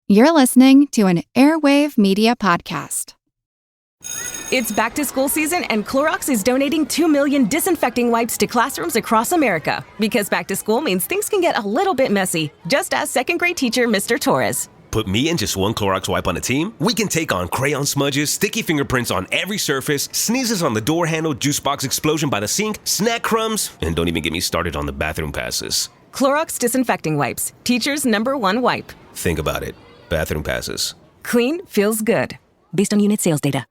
You're listening to an Airwave Media Podcast. It's back to school season, and Clorox is donating 2 million disinfecting wipes to classrooms across America. Because back to school means things can get a little bit messy. Just ask second grade teacher Mr. Torres. Put me and just one Clorox wipe on a team? We can take on crayon smudges, sticky fingerprints on every surface, sneezes on the door handle, juice box explosion by the sink, snack crumbs, and don't even get me started on the bathroom passes. Clorox disinfecting wipes. Teacher's #1 wipe. Think about it. Bathroom passes. Clean feels good. Based on unit sales data.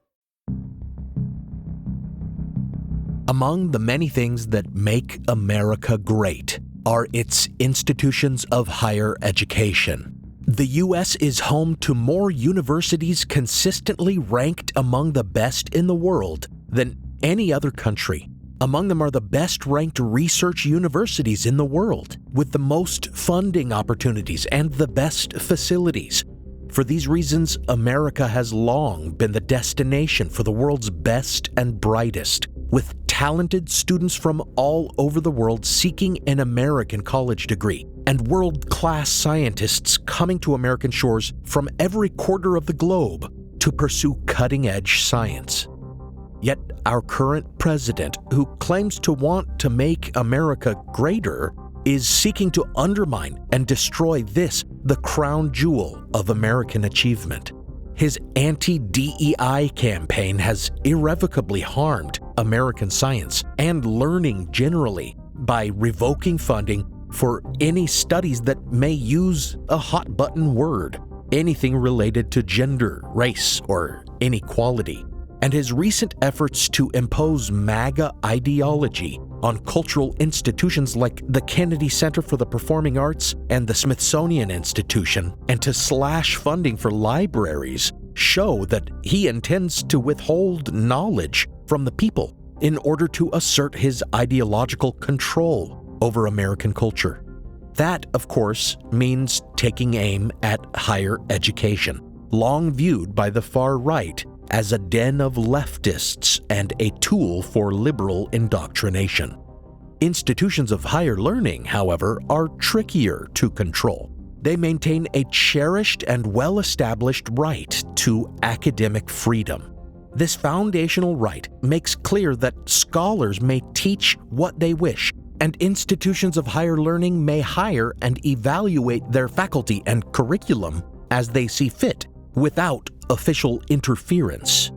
Among the many things that make America great are its institutions of higher education. The U.S. is home to more universities consistently ranked among the best in the world than any other country. Among them are the best-ranked research universities in the world, with the most funding opportunities and the best facilities. For these reasons, America has long been the destination for the world's best and brightest, with talented students from all over the world seeking an American college degree, and world-class scientists coming to American shores from every quarter of the globe to pursue cutting-edge science. Yet our current president, who claims to want to make America greater, is seeking to undermine and destroy this, the crown jewel of American achievement. His anti-DEI campaign has irrevocably harmed American science and learning generally by revoking funding for any studies that may use a hot-button word, anything related to gender, race, or inequality. And his recent efforts to impose MAGA ideology on cultural institutions like the Kennedy Center for the Performing Arts and the Smithsonian Institution, and to slash funding for libraries, show that he intends to withhold knowledge from the people in order to assert his ideological control over American culture. That, of course, means taking aim at higher education, long viewed by the far right as a den of leftists and a tool for liberal indoctrination. Institutions of higher learning, however, are trickier to control. They maintain a cherished and well-established right to academic freedom. This foundational right makes clear that scholars may teach what they wish, and institutions of higher learning may hire and evaluate their faculty and curriculum as they see fit, without official interference.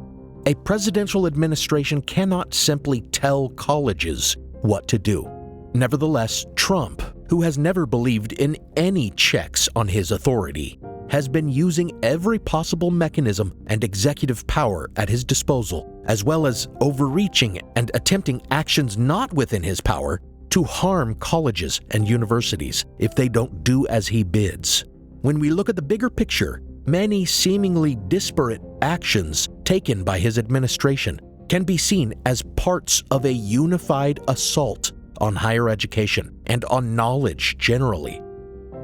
A presidential administration cannot simply tell colleges what to do. Nevertheless, Trump, who has never believed in any checks on his authority, has been using every possible mechanism and executive power at his disposal, as well as overreaching and attempting actions not within his power to harm colleges and universities if they don't do as he bids. When we look at the bigger picture, many seemingly disparate actions taken by his administration can be seen as parts of a unified assault on higher education and on knowledge generally.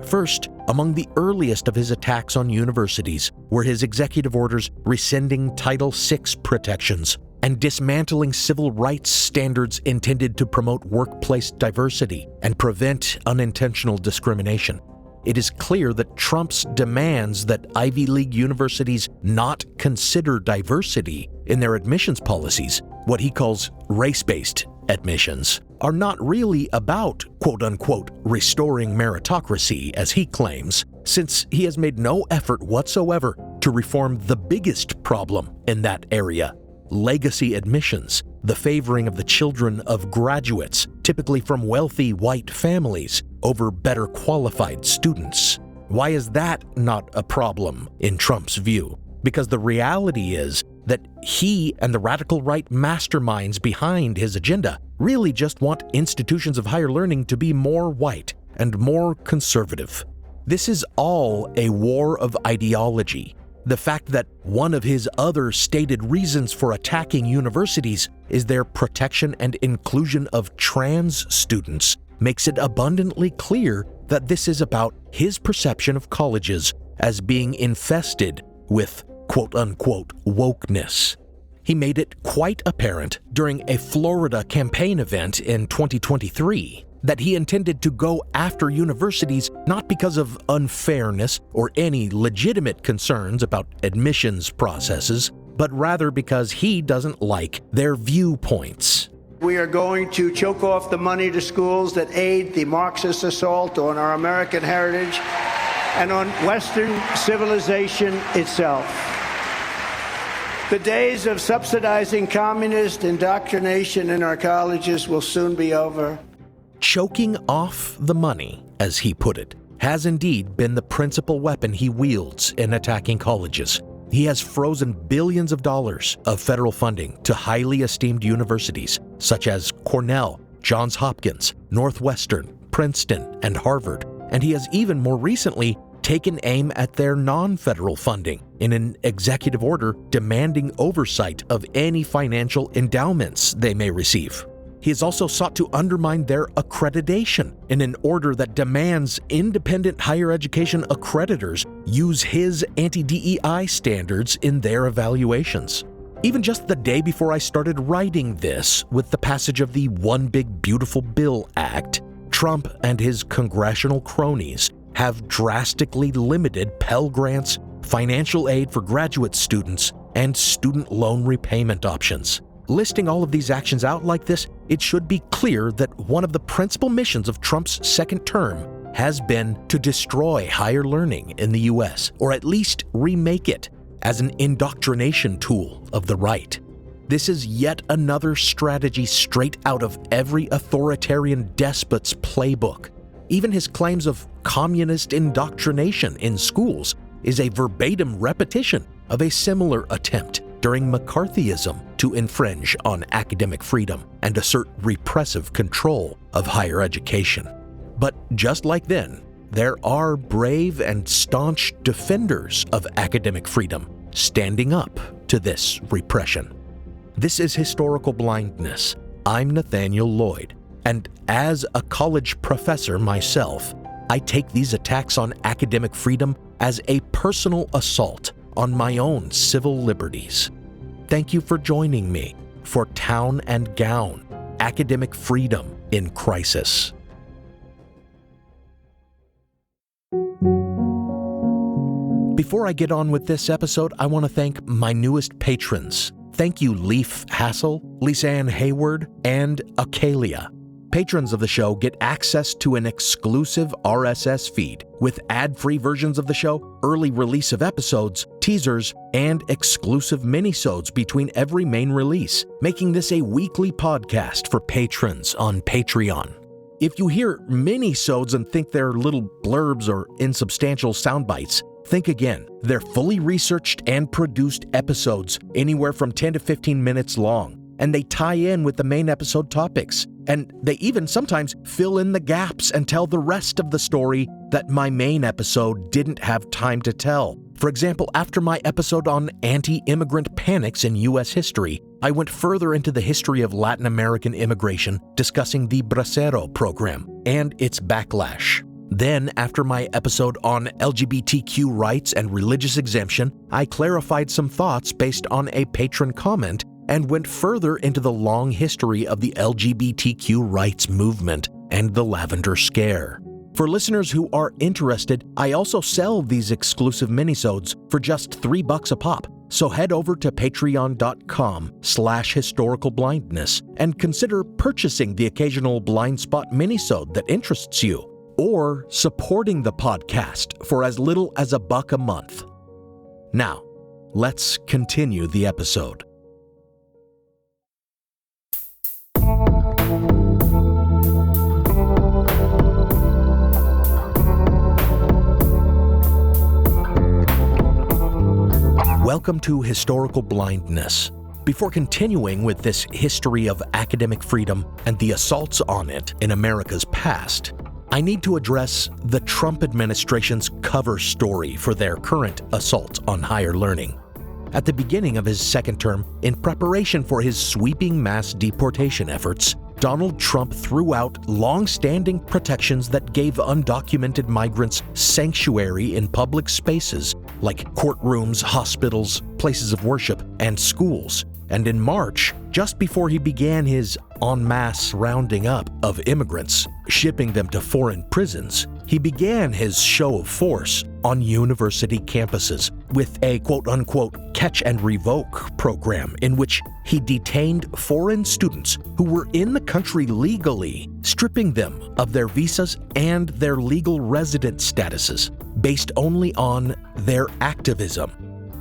First, among the earliest of his attacks on universities were his executive orders rescinding Title VI protections and dismantling civil rights standards intended to promote workplace diversity and prevent unintentional discrimination. It is clear that Trump's demands that Ivy League universities not consider diversity in their admissions policies, what he calls race-based admissions, are not really about, quote-unquote, restoring meritocracy, as he claims, since he has made no effort whatsoever to reform the biggest problem in that area, legacy admissions, the favoring of the children of graduates, typically from wealthy white families, over better qualified students. Why is that not a problem in Trump's view? Because the reality is that he and the radical right masterminds behind his agenda really just want institutions of higher learning to be more white and more conservative. This is all a war of ideology. The fact that one of his other stated reasons for attacking universities is their protection and inclusion of trans students makes it abundantly clear that this is about his perception of colleges as being infested with quote-unquote wokeness. He made it quite apparent during a Florida campaign event in 2023 that he intended to go after universities not because of unfairness or any legitimate concerns about admissions processes, but rather because he doesn't like their viewpoints. We are going to choke off the money to schools that aid the Marxist assault on our American heritage and on Western civilization itself. The days of subsidizing communist indoctrination in our colleges will soon be over. Choking off the money, as he put it, has indeed been the principal weapon he wields in attacking colleges. He has frozen billions of dollars of federal funding to highly esteemed universities such as Cornell, Johns Hopkins, Northwestern, Princeton, and Harvard, and he has even more recently taken aim at their non-federal funding in an executive order demanding oversight of any financial endowments they may receive. He has also sought to undermine their accreditation in an order that demands independent higher education accreditors use his anti-DEI standards in their evaluations. Even just the day before I started writing this, with the passage of the One Big Beautiful Bill Act, Trump and his congressional cronies have drastically limited Pell Grants, financial aid for graduate students, and student loan repayment options. Listing all of these actions out like this, it should be clear that one of the principal missions of Trump's second term has been to destroy higher learning in the U.S., or at least remake it as an indoctrination tool of the right. This is yet another strategy straight out of every authoritarian despot's playbook. Even his claims of communist indoctrination in schools is a verbatim repetition of a similar attempt during McCarthyism to infringe on academic freedom and assert repressive control of higher education. But just like then, there are brave and staunch defenders of academic freedom standing up to this repression. This is Historical Blindness. I'm Nathaniel Lloyd, and as a college professor myself, I take these attacks on academic freedom as a personal assault on my own civil liberties. Thank you for joining me for Town and Gown, Academic Freedom in Crisis. Before I get on with this episode, I want to thank my newest patrons. Thank you, Leif Hassel, Lisanne Hayward, and Acalia. Patrons of the show get access to an exclusive RSS feed with ad-free versions of the show, early release of episodes, teasers, and exclusive minisodes between every main release, making this a weekly podcast for patrons on Patreon. If you hear minisodes and think they're little blurbs or insubstantial sound bites, think again. They're fully researched and produced episodes, anywhere from 10 to 15 minutes long, and they tie in with the main episode topics. And they even sometimes fill in the gaps and tell the rest of the story that my main episode didn't have time to tell. For example, after my episode on anti-immigrant panics in U.S. history, I went further into the history of Latin American immigration, discussing the Bracero program and its backlash. Then, after my episode on LGBTQ rights and religious exemption, I clarified some thoughts based on a patron comment and went further into the long history of the LGBTQ rights movement and the Lavender Scare. For listeners who are interested, I also sell these exclusive minisodes for just $3 a pop. So head over to patreon.com/historicalblindness and consider purchasing the occasional blind spot minisode that interests you, or supporting the podcast for as little as $1 a month. Now, let's continue the episode. Welcome to Historical Blindness. Before continuing with this history of academic freedom and the assaults on it in America's past, I need to address the Trump administration's cover story for their current assault on higher learning. At the beginning of his second term, in preparation for his sweeping mass deportation efforts, Donald Trump threw out long-standing protections that gave undocumented migrants sanctuary in public spaces like courtrooms, hospitals, places of worship, and schools, And in March, just before he began his en masse rounding up of immigrants, shipping them to foreign prisons, he began his show of force on university campuses with a quote-unquote catch and revoke program in which he detained foreign students who were in the country legally, stripping them of their visas and their legal resident statuses based only on their activism.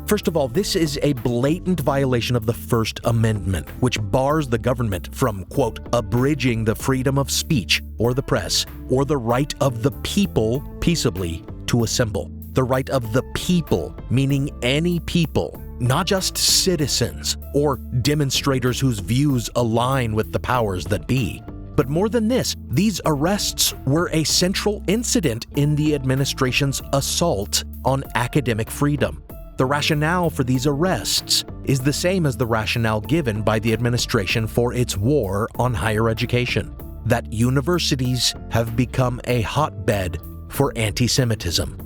First of all, this is a blatant violation of the First Amendment, which bars the government from, quote, abridging the freedom of speech or the press, or the right of the people peaceably to assemble. The right of the people, meaning any people, not just citizens or demonstrators whose views align with the powers that be. But more than this, these arrests were a central incident in the administration's assault on academic freedom. The rationale for these arrests is the same as the rationale given by the administration for its war on higher education, that universities have become a hotbed for anti-Semitism.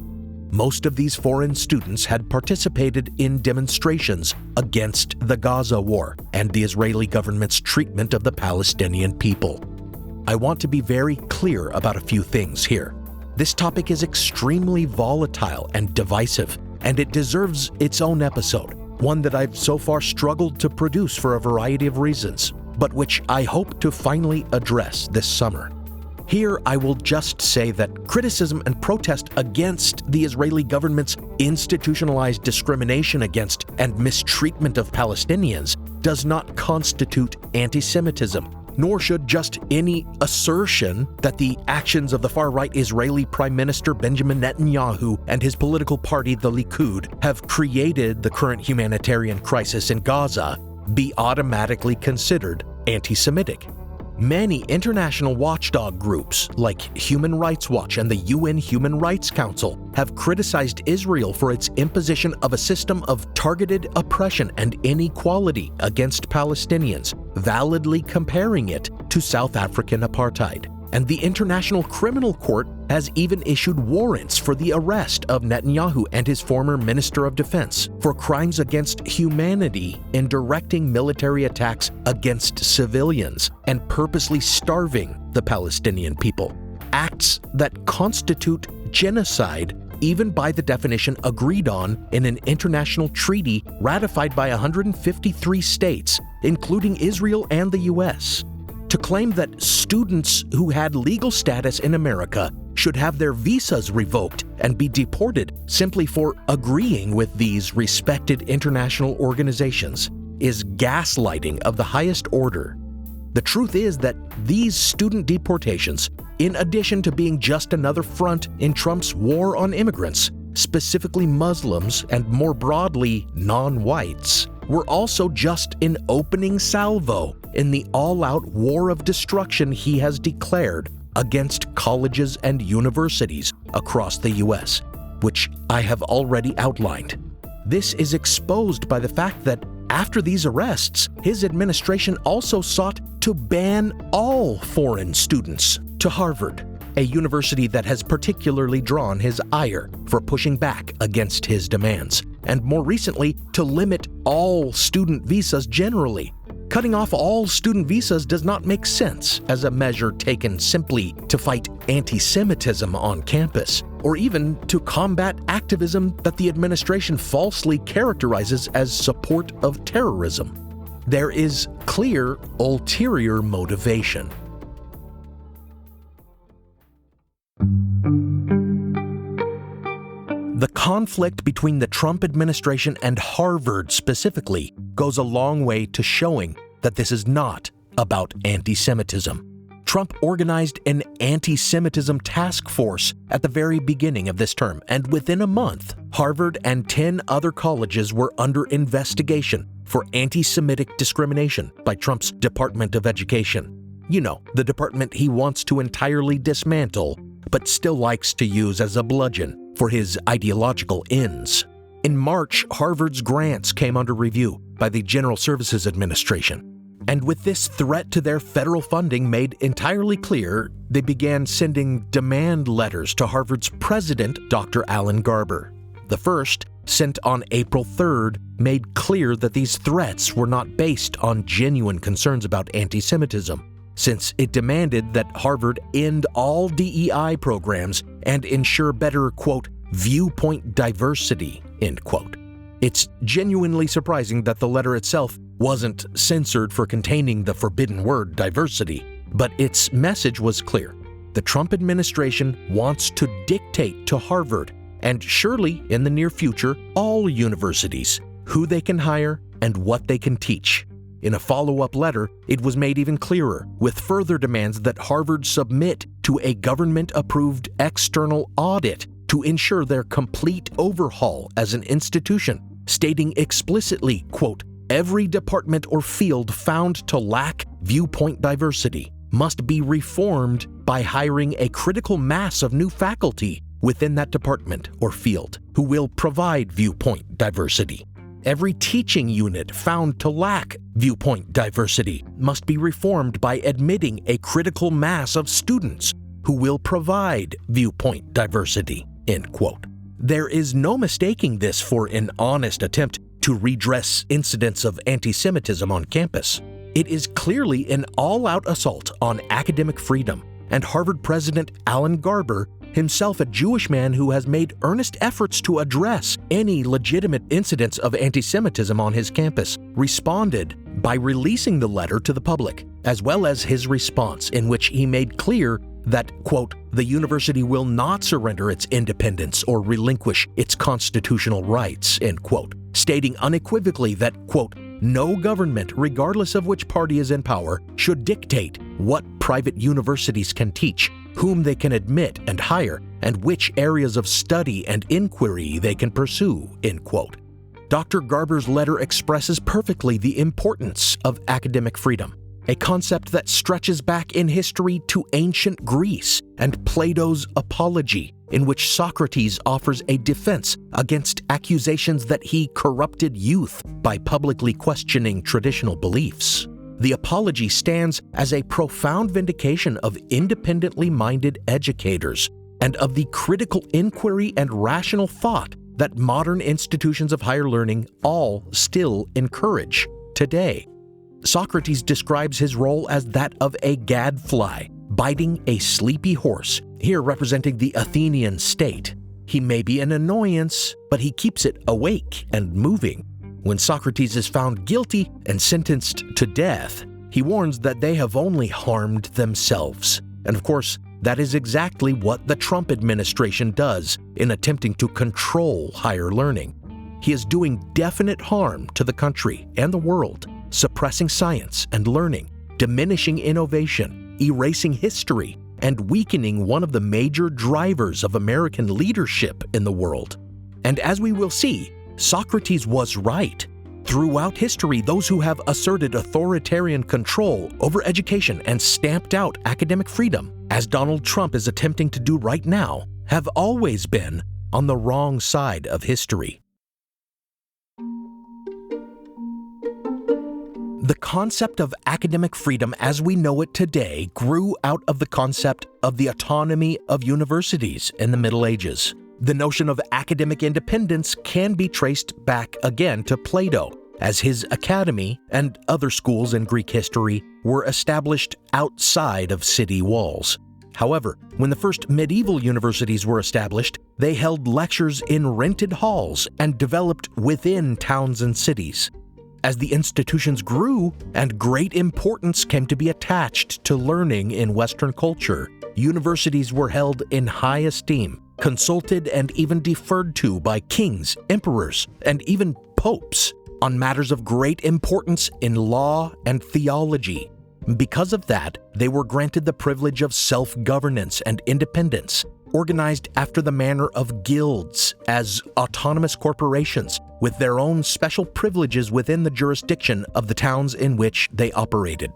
Most of these foreign students had participated in demonstrations against the Gaza war and the Israeli government's treatment of the Palestinian people. I want to be very clear about a few things here. This topic is extremely volatile and divisive, and it deserves its own episode, one that I've so far struggled to produce for a variety of reasons, but which I hope to finally address this summer. Here, I will just say that criticism and protest against the Israeli government's institutionalized discrimination against and mistreatment of Palestinians does not constitute anti-Semitism, nor should just any assertion that the actions of the far-right Israeli Prime Minister Benjamin Netanyahu and his political party, the Likud, have created the current humanitarian crisis in Gaza be automatically considered anti-Semitic. Many international watchdog groups like Human Rights Watch and the UN Human Rights Council have criticized Israel for its imposition of a system of targeted oppression and inequality against Palestinians, validly comparing it to South African apartheid. And the International Criminal Court has even issued warrants for the arrest of Netanyahu and his former Minister of Defense for crimes against humanity in directing military attacks against civilians and purposely starving the Palestinian people. Acts that constitute genocide, even by the definition agreed on in an international treaty ratified by 153 states, including Israel and the US. To claim that students who had legal status in America should have their visas revoked and be deported simply for agreeing with these respected international organizations is gaslighting of the highest order. The truth is that these student deportations, in addition to being just another front in Trump's war on immigrants, specifically Muslims and more broadly non-whites, were also just an opening salvo in the all-out war of destruction he has declared against colleges and universities across the U.S., which I have already outlined. This is exposed by the fact that after these arrests, his administration also sought to ban all foreign students to Harvard, a university that has particularly drawn his ire for pushing back against his demands, and more recently, to limit all student visas generally. Cutting off all student visas does not make sense as a measure taken simply to fight anti-Semitism on campus, or even to combat activism that the administration falsely characterizes as support of terrorism. There is clear ulterior motivation. The conflict between the Trump administration and Harvard specifically goes a long way to showing that this is not about anti-Semitism. Trump organized an anti-Semitism task force at the very beginning of this term, and within a month, Harvard and 10 other colleges were under investigation for anti-Semitic discrimination by Trump's Department of Education. You know, the department he wants to entirely dismantle, but still likes to use as a bludgeon for his ideological ends. In March, Harvard's grants came under review by the General Services Administration. And with this threat to their federal funding made entirely clear, they began sending demand letters to Harvard's president, Dr. Alan Garber. The first, sent on April 3rd, made clear that these threats were not based on genuine concerns about anti-Semitism, since it demanded that Harvard end all DEI programs and ensure better, quote, viewpoint diversity, end quote. It's genuinely surprising that the letter itself wasn't censored for containing the forbidden word diversity, but its message was clear. The Trump administration wants to dictate to Harvard, and surely in the near future, all universities, who they can hire and what they can teach. In a follow-up letter, it was made even clearer, with further demands that Harvard submit to a government-approved external audit to ensure their complete overhaul as an institution, stating explicitly, quote, every department or field found to lack viewpoint diversity must be reformed by hiring a critical mass of new faculty within that department or field who will provide viewpoint diversity. Every teaching unit found to lack viewpoint diversity must be reformed by admitting a critical mass of students who will provide viewpoint diversity, end quote. There is no mistaking this for an honest attempt to redress incidents of anti-Semitism on campus. It is clearly an all-out assault on academic freedom, and Harvard President Alan Garber, himself a Jewish man who has made earnest efforts to address any legitimate incidents of anti-Semitism on his campus, responded by releasing the letter to the public, as well as his response in which he made clear that, quote, the university will not surrender its independence or relinquish its constitutional rights, end quote, stating unequivocally that, quote, no government, regardless of which party is in power, should dictate what private universities can teach, whom they can admit and hire, and which areas of study and inquiry they can pursue, end quote. Dr. Garber's letter expresses perfectly the importance of academic freedom, a concept that stretches back in history to ancient Greece and Plato's Apology, in which Socrates offers a defense against accusations that he corrupted youth by publicly questioning traditional beliefs. The Apology stands as a profound vindication of independently minded educators and of the critical inquiry and rational thought that modern institutions of higher learning all still encourage today. Socrates describes his role as that of a gadfly, biting a sleepy horse, here representing the Athenian state. He may be an annoyance, but he keeps it awake and moving. When Socrates is found guilty and sentenced to death, he warns that they have only harmed themselves. And of course, that is exactly what the Trump administration does in attempting to control higher learning. He is doing definite harm to the country and the world, suppressing science and learning, diminishing innovation, erasing history, and weakening one of the major drivers of American leadership in the world. And as we will see, Socrates was right. Throughout history, those who have asserted authoritarian control over education and stamped out academic freedom, as Donald Trump is attempting to do right now, have always been on the wrong side of history. The concept of academic freedom as we know it today grew out of the concept of the autonomy of universities in the Middle Ages. The notion of academic independence can be traced back again to Plato, as his academy and other schools in Greek history were established outside of city walls. However, when the first medieval universities were established, they held lectures in rented halls and developed within towns and cities. As the institutions grew and great importance came to be attached to learning in Western culture, universities were held in high esteem, consulted and even deferred to by kings, emperors, and even popes on matters of great importance in law and theology. Because of that, they were granted the privilege of self-governance and independence, organized after the manner of guilds as autonomous corporations with their own special privileges within the jurisdiction of the towns in which they operated.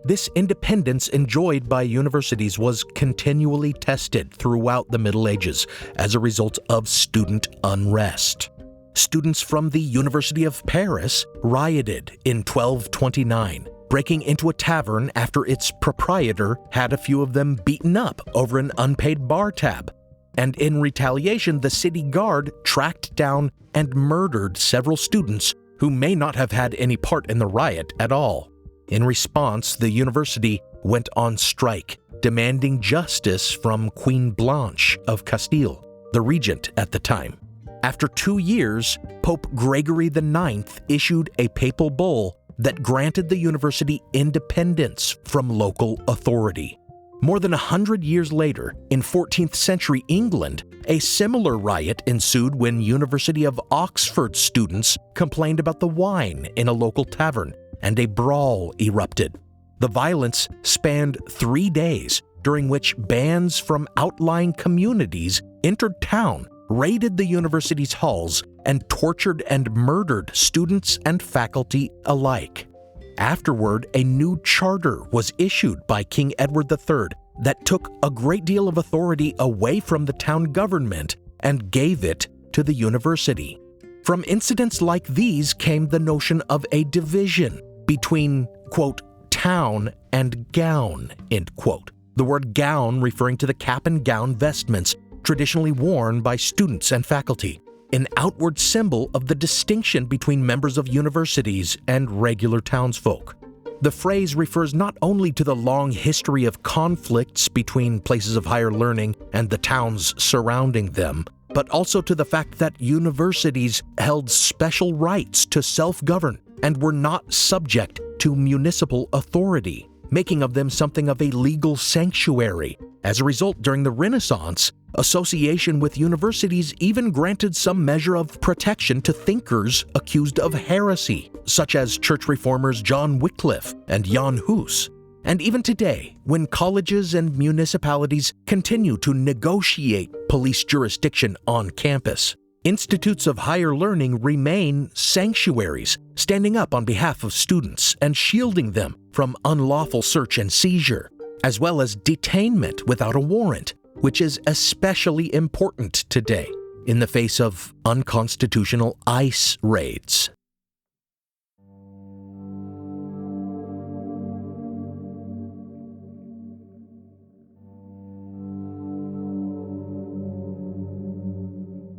This independence enjoyed by universities was continually tested throughout the Middle Ages as a result of student unrest. Students from the University of Paris rioted in 1229, breaking into a tavern after its proprietor had a few of them beaten up over an unpaid bar tab. and in retaliation, the city guard tracked down and murdered several students who may not have had any part in the riot at all. In response, the university went on strike, demanding justice from Queen Blanche of Castile, the regent at the time. After 2 years, Pope Gregory IX issued a papal bull that granted the university independence from local authority. More than 100 years later, in 14th century England, a similar riot ensued when University of Oxford students complained about the wine in a local tavern, and a brawl erupted. The violence spanned 3 days, during which bands from outlying communities entered town, raided the university's halls, and tortured and murdered students and faculty alike. Afterward, a new charter was issued by King Edward III that took a great deal of authority away from the town government and gave it to the university. From incidents like these came the notion of a division between, quote, town and gown, end quote. The word gown referring to the cap and gown vestments traditionally worn by students and faculty, an outward symbol of the distinction between members of universities and regular townsfolk. The phrase refers not only to the long history of conflicts between places of higher learning and the towns surrounding them, but also to the fact that universities held special rights to self-govern and were not subject to municipal authority, making of them something of a legal sanctuary. As a result, during the Renaissance, association with universities even granted some measure of protection to thinkers accused of heresy, such as church reformers John Wycliffe and Jan Hus. And even today, when colleges and municipalities continue to negotiate police jurisdiction on campus, institutes of higher learning remain sanctuaries, standing up on behalf of students and shielding them from unlawful search and seizure, as well as detainment without a warrant, which is especially important today in the face of unconstitutional ICE raids.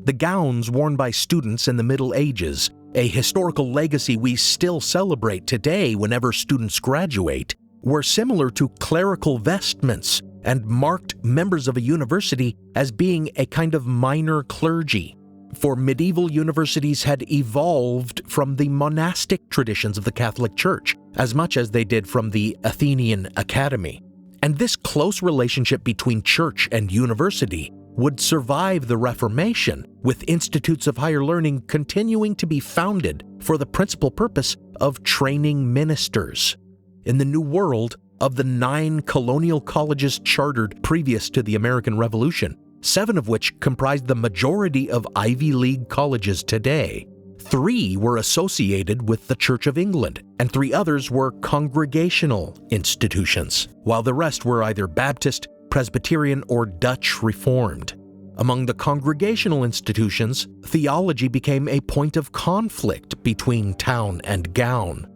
The gowns worn by students in the Middle Ages, a historical legacy we still celebrate today whenever students graduate, were similar to clerical vestments and marked members of a university as being a kind of minor clergy. For medieval universities had evolved from the monastic traditions of the Catholic Church as much as they did from the Athenian Academy. And this close relationship between church and university would survive the Reformation, with institutes of higher learning continuing to be founded for the principal purpose of training ministers. In the New World, of the 9 colonial colleges chartered previous to the American Revolution, 7 of which comprised the majority of Ivy League colleges today, 3 were associated with the Church of England, and 3 others were congregational institutions, while the rest were either Baptist, Presbyterian, or Dutch Reformed. Among the congregational institutions, theology became a point of conflict between town and gown.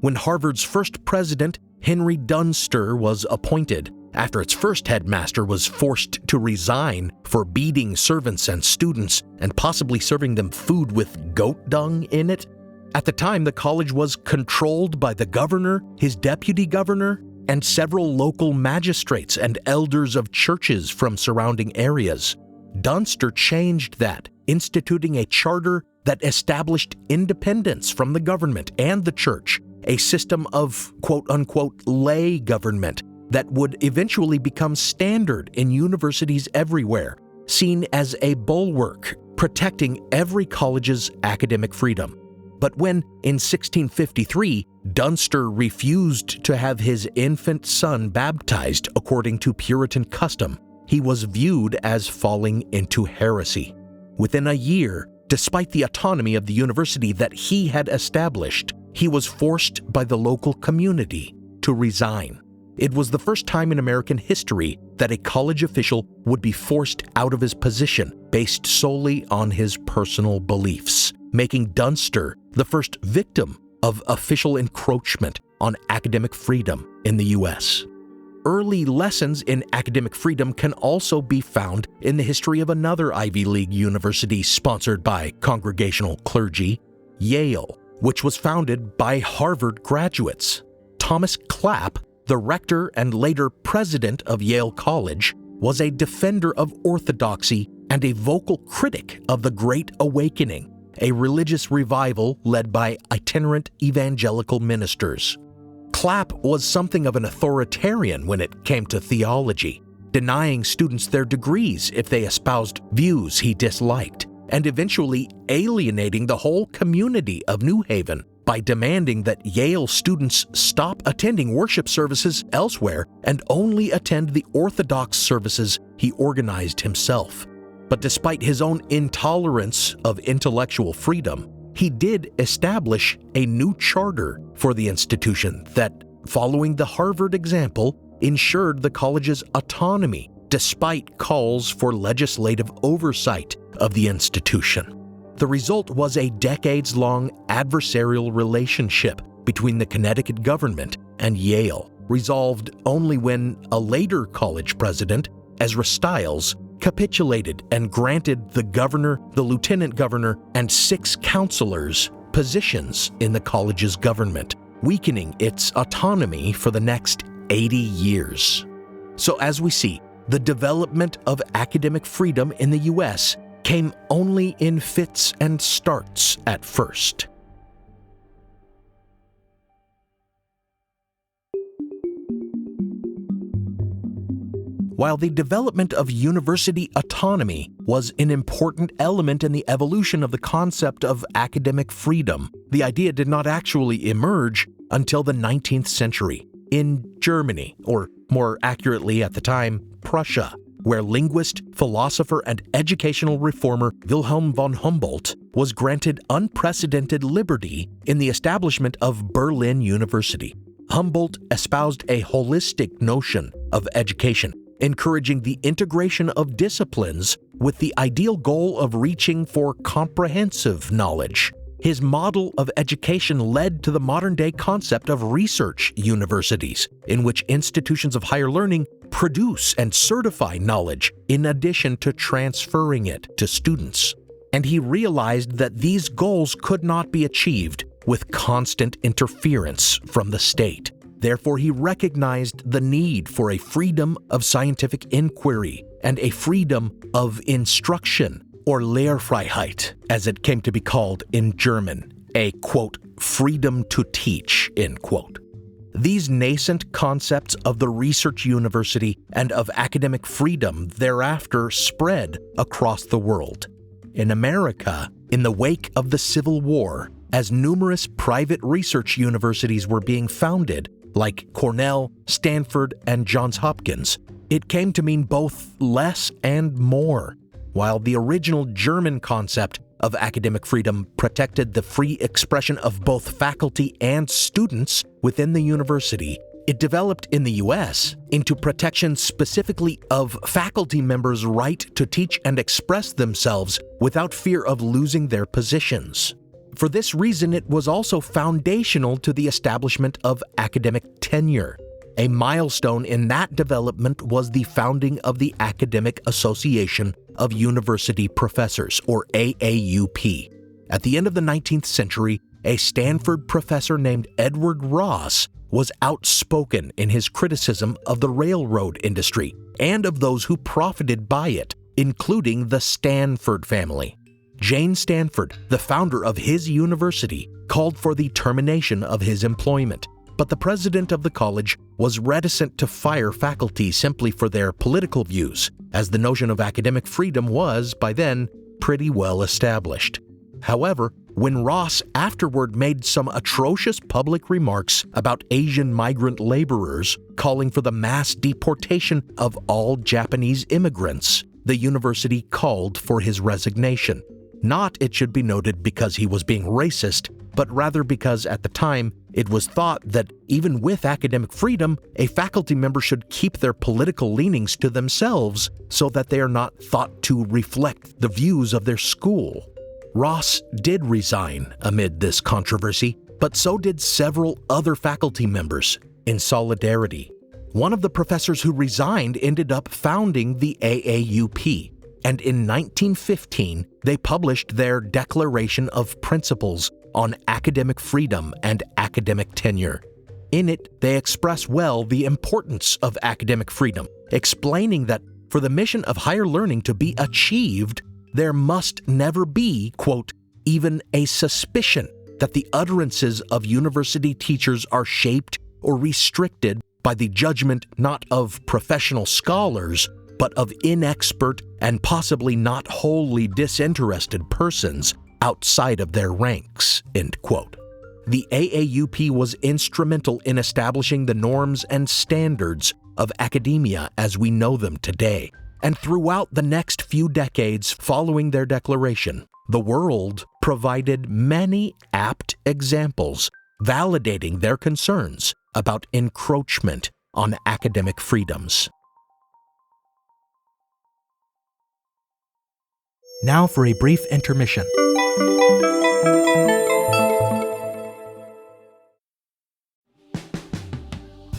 When Harvard's first president, Henry Dunster, was appointed, after its first headmaster was forced to resign for beating servants and students and possibly serving them food with goat dung in it. At the time, the college was controlled by the governor, his deputy governor, and several local magistrates and elders of churches from surrounding areas. Dunster changed that, instituting a charter that established independence from the government and the church, a system of quote-unquote lay government that would eventually become standard in universities everywhere, seen as a bulwark protecting every college's academic freedom. But when, in 1653, Dunster refused to have his infant son baptized according to Puritan custom, he was viewed as falling into heresy. Within a year, despite the autonomy of the university that he had established, he was forced by the local community to resign. It was the first time in American history that a college official would be forced out of his position based solely on his personal beliefs, making Dunster the first victim of official encroachment on academic freedom in the U.S. early lessons in academic freedom can also be found in the history of another Ivy League university sponsored by congregational clergy, Yale, which was founded by Harvard graduates. Thomas Clapp, the rector and later president of Yale College, was a defender of orthodoxy and a vocal critic of the Great Awakening, a religious revival led by itinerant evangelical ministers. Clapp was something of an authoritarian when it came to theology, denying students their degrees if they espoused views he disliked, and eventually alienating the whole community of New Haven by demanding that Yale students stop attending worship services elsewhere and only attend the Orthodox services he organized himself. But despite his own intolerance of intellectual freedom, he did establish a new charter for the institution that, following the Harvard example, ensured the college's autonomy despite calls for legislative oversight of the institution. The result was a decades-long adversarial relationship between the Connecticut government and Yale, resolved only when a later college president, Ezra Stiles, capitulated and granted the governor, the lieutenant governor, and 6 counselors positions in the college's government, weakening its autonomy for the next 80 years. So as we see, the development of academic freedom in the U.S. came only in fits and starts at first. While the development of university autonomy was an important element in the evolution of the concept of academic freedom, the idea did not actually emerge until the 19th century in Germany, or more accurately at the time, Prussia, where linguist, philosopher, and educational reformer Wilhelm von Humboldt was granted unprecedented liberty in the establishment of Berlin University. Humboldt espoused a holistic notion of education, encouraging the integration of disciplines with the ideal goal of reaching for comprehensive knowledge. His model of education led to the modern-day concept of research universities, in which institutions of higher learning produce and certify knowledge in addition to transferring it to students. And he realized that these goals could not be achieved with constant interference from the state. Therefore, he recognized the need for a freedom of scientific inquiry and a freedom of instruction, or Lehrfreiheit, as it came to be called in German, a, quote, freedom to teach, end quote. These nascent concepts of the research university and of academic freedom thereafter spread across the world. In America, in the wake of the Civil War, as numerous private research universities were being founded, like Cornell, Stanford, and Johns Hopkins, it came to mean both less and more. While the original German concept of academic freedom protected the free expression of both faculty and students within the university, it developed in the U.S. into protection specifically of faculty members' right to teach and express themselves without fear of losing their positions. For this reason, it was also foundational to the establishment of academic tenure. A milestone in that development was the founding of the Academic Association of University Professors, or AAUP. At the end of the 19th century, a Stanford professor named Edward Ross was outspoken in his criticism of the railroad industry and of those who profited by it, including the Stanford family. Jane Stanford, the founder of his university, called for the termination of his employment. But the president of the college was reticent to fire faculty simply for their political views, as the notion of academic freedom was, by then, pretty well established. However, when Ross afterward made some atrocious public remarks about Asian migrant laborers, calling for the mass deportation of all Japanese immigrants, the university called for his resignation. Not, it should be noted, because he was being racist, but rather because at the time it was thought that even with academic freedom, a faculty member should keep their political leanings to themselves so that they are not thought to reflect the views of their school. Ross did resign amid this controversy, but so did several other faculty members in solidarity. One of the professors who resigned ended up founding the AAUP, and in 1915, they published their Declaration of Principles on Academic Freedom and Academic Tenure. In it, they express well the importance of academic freedom, explaining that for the mission of higher learning to be achieved, there must never be, quote, even a suspicion that the utterances of university teachers are shaped or restricted by the judgment not of professional scholars, but of inexpert and possibly not wholly disinterested persons outside of their ranks, end quote. The AAUP was instrumental in establishing the norms and standards of academia as we know them today. And throughout the next few decades following their declaration, the world provided many apt examples validating their concerns about encroachment on academic freedoms. Now for a brief intermission.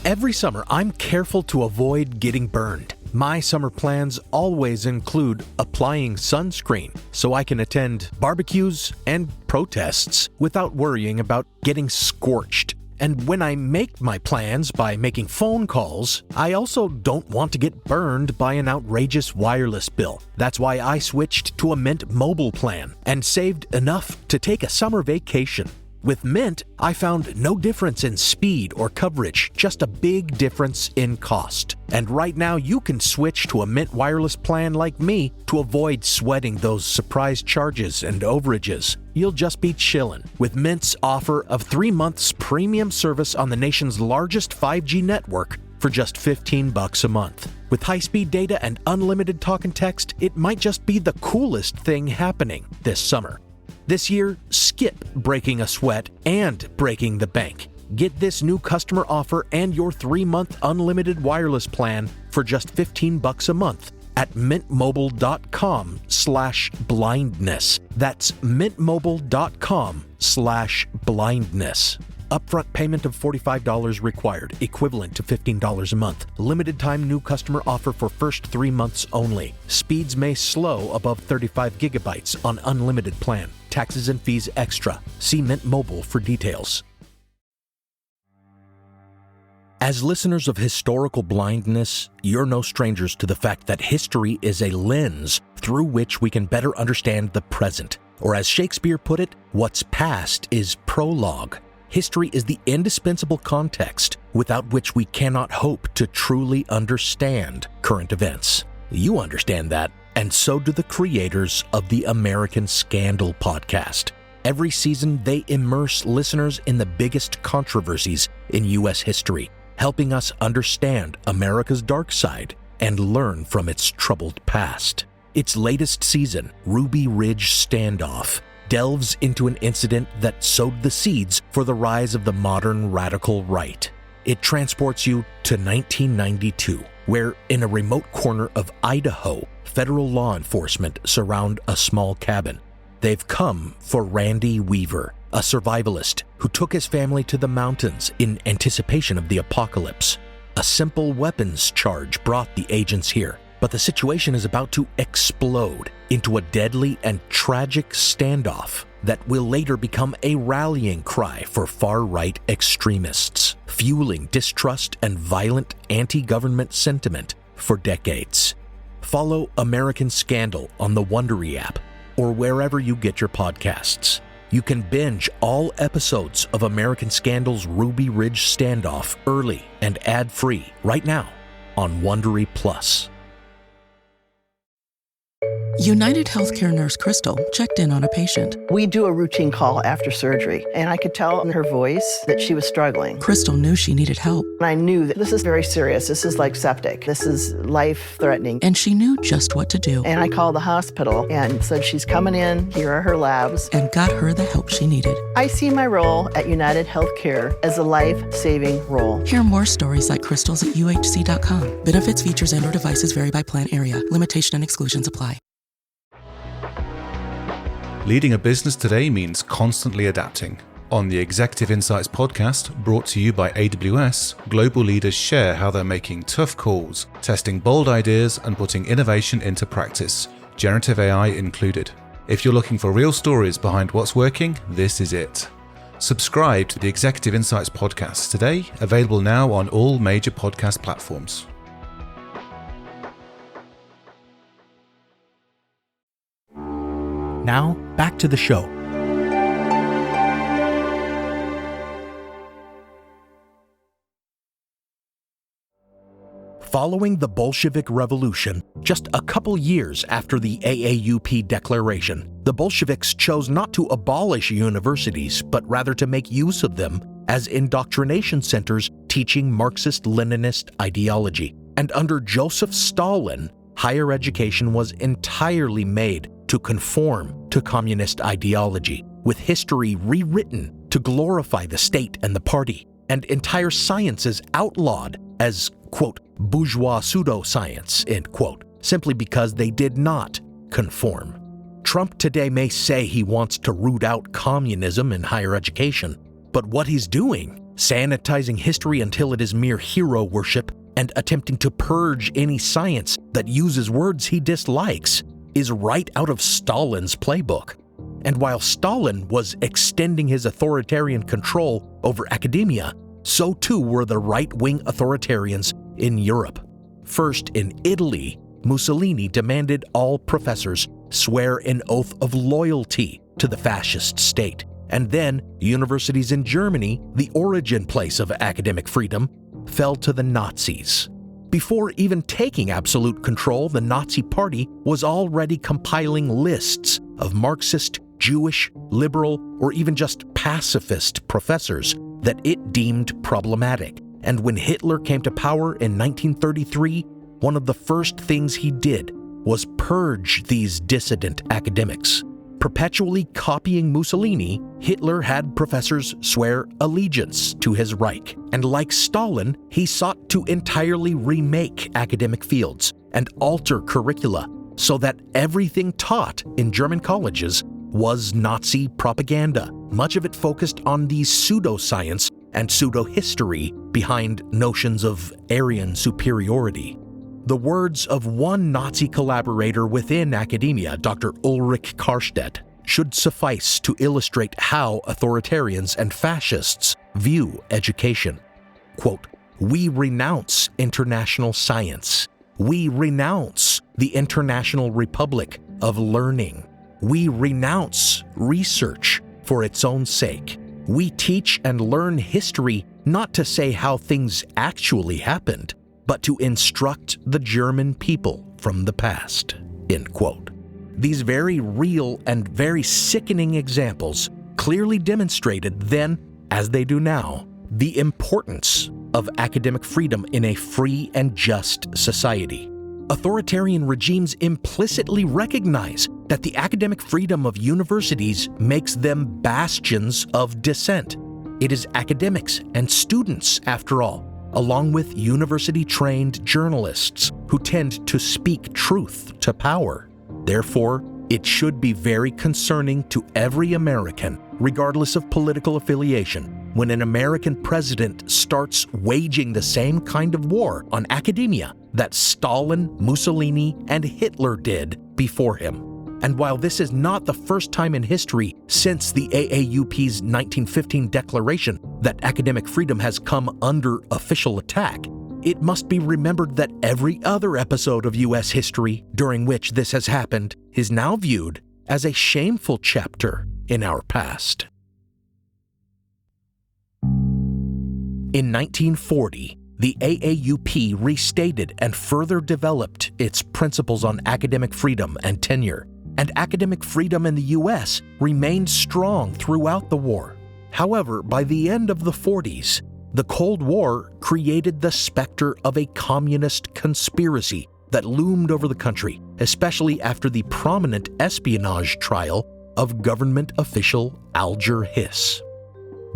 Every summer, I'm careful to avoid getting burned. My summer plans always include applying sunscreen so I can attend barbecues and protests without worrying about getting scorched. And when I make my plans by making phone calls, I also don't want to get burned by an outrageous wireless bill. That's why I switched to a Mint Mobile plan and saved enough to take a summer vacation. With Mint, I found no difference in speed or coverage, just a big difference in cost. And right now you can switch to a Mint wireless plan like me to avoid sweating those surprise charges and overages. You'll just be chillin' with Mint's offer of 3 months premium service on the nation's largest 5G network for just $15 a month. With high-speed data and unlimited talk and text, it might just be the coolest thing happening this summer. This year, skip breaking a sweat and breaking the bank. Get this new customer offer and your 3-month unlimited wireless plan for just $15 a month at mintmobile.com/blindness. That's mintmobile.com/blindness. Upfront payment of $45 required, equivalent to $15 a month. Limited time new customer offer for first 3 months only. Speeds may slow above 35 gigabytes on unlimited plan. Taxes and fees extra. See Mint Mobile for details. As listeners of Historical Blindness, you're no strangers to the fact that history is a lens through which we can better understand the present. Or as Shakespeare put it, what's past is prologue. History is the indispensable context without which we cannot hope to truly understand current events. You understand that, and so do the creators of the American Scandal podcast. Every season, they immerse listeners in the biggest controversies in U.S. history, helping us understand America's dark side and learn from its troubled past. Its latest season, Ruby Ridge Standoff, delves into an incident that sowed the seeds for the rise of the modern radical right. It transports you to 1992, where in a remote corner of Idaho, federal law enforcement surround a small cabin. They've come for Randy Weaver, a survivalist who took his family to the mountains in anticipation of the apocalypse. A simple weapons charge brought the agents here, but the situation is about to explode into a deadly and tragic standoff that will later become a rallying cry for far-right extremists, fueling distrust and violent anti-government sentiment for decades. Follow American Scandal on the Wondery app or wherever you get your podcasts. You can binge all episodes of American Scandal's Ruby Ridge Standoff early and ad-free right now on Wondery Plus. United Healthcare nurse Crystal checked in on a patient. We do a routine call after surgery, and I could tell in her voice that she was struggling. Crystal knew she needed help. And I knew that this is very serious. This is like septic. This is life-threatening. And she knew just what to do. And I called the hospital and said, she's coming in. Here are her labs. And got her the help she needed. I see my role at United Healthcare as a life-saving role. Hear more stories like Crystal's at UHC.com. Benefits, features, and/or devices vary by plan area. Limitation and exclusions apply. Leading a business today means constantly adapting, On the Executive Insights podcast, brought to you by AWS, global leaders share how they're making tough calls, testing bold ideas, and putting innovation into practice, generative AI included. If you're looking for real stories behind what's working, this is it. Subscribe to the Executive Insights podcast today, available now on all major podcast platforms. Now, back to the show. Following the Bolshevik Revolution, just a couple years after the AAUP declaration, the Bolsheviks chose not to abolish universities, but rather to make use of them as indoctrination centers teaching Marxist-Leninist ideology. And under Joseph Stalin, higher education was entirely made to conform to communist ideology, with history rewritten to glorify the state and the party, and entire sciences outlawed as, quote, bourgeois pseudoscience, end quote, simply because they did not conform. Trump today may say he wants to root out communism in higher education, but what he's doing, sanitizing history until it is mere hero worship and attempting to purge any science that uses words he dislikes, is right out of Stalin's playbook. And while Stalin was extending his authoritarian control over academia, so too were the right-wing authoritarians in Europe. First, in Italy, Mussolini demanded all professors swear an oath of loyalty to the fascist state. And then, universities in Germany, the origin place of academic freedom, fell to the Nazis. Before even taking absolute control, the Nazi Party was already compiling lists of Marxist, Jewish, liberal, or even just pacifist professors that it deemed problematic. And when Hitler came to power in 1933, one of the first things he did was purge these dissident academics. Perpetually copying Mussolini, Hitler had professors swear allegiance to his Reich. And like Stalin, he sought to entirely remake academic fields and alter curricula so that everything taught in German colleges was Nazi propaganda, much of it focused on the pseudoscience and pseudo-history behind notions of Aryan superiority. The words of one Nazi collaborator within academia, Dr. Ulrich Karstedt, should suffice to illustrate how authoritarians and fascists view education. Quote, "We renounce international science. We renounce the International Republic of Learning. We renounce research for its own sake. We teach and learn history not to say how things actually happened, but to instruct the German people from the past." End quote. These very real and very sickening examples clearly demonstrated then, as they do now, the importance of academic freedom in a free and just society. Authoritarian regimes implicitly recognize that the academic freedom of universities makes them bastions of dissent. It is academics and students, after all, along with university-trained journalists who tend to speak truth to power. Therefore, it should be very concerning to every American, regardless of political affiliation, when an American president starts waging the same kind of war on academia that Stalin, Mussolini, and Hitler did before him. And while this is not the first time in history since the AAUP's 1915 declaration that academic freedom has come under official attack, it must be remembered that every other episode of U.S. history during which this has happened is now viewed as a shameful chapter in our past. In 1940, the AAUP restated and further developed its principles on academic freedom and tenure, and academic freedom in the U.S. remained strong throughout the war. However, by the end of the 40s, the Cold War created the specter of a communist conspiracy that loomed over the country, especially after the prominent espionage trial of government official Alger Hiss.